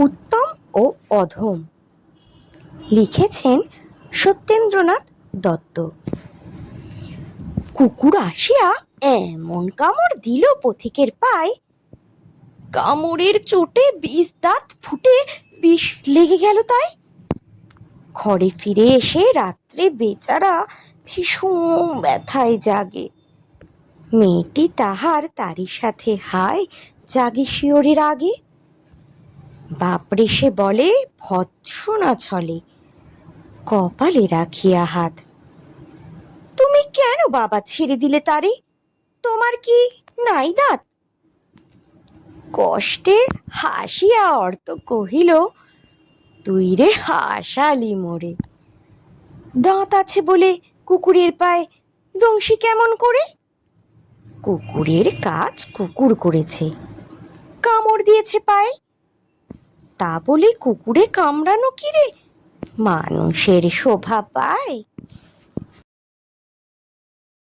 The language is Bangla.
উত্তম ও অধম, লিখেছেন সত্যেন্দ্রনাথ দত্ত। কুকুর আসিয়া এমন কামড় দিল পথিকের পায়, কামড়ের চোটে 20 দাঁত ফুটে বিষ লেগে গেল তাই। ঘরে ফিরে এসে রাত্রে বেচারা ভীষণ ব্যথায় জাগে। মেয়েটি তারই সাথে হায় জাগে শিয়রের আগে। বাপরে সে বলে ভৎসনা ছলে, কপালে রাখিয়া হাত, তুমি কেন বাবা ছেড়ে দিলে তারে, তোমার কি নাই দাঁত? কষ্টে হাসিয়া অর্থ কহিল, তুই রে হাসালি মোরে। দাঁত আছে বলে কুকুরের পায়ে দংশি কেমন করে? কুকুরের কাজ কুকুর করেছে, কামড় দিয়েছে পায়ে, তা বলে কুকুরে কামড়ানো কি রে মানুষের শোভা পায়?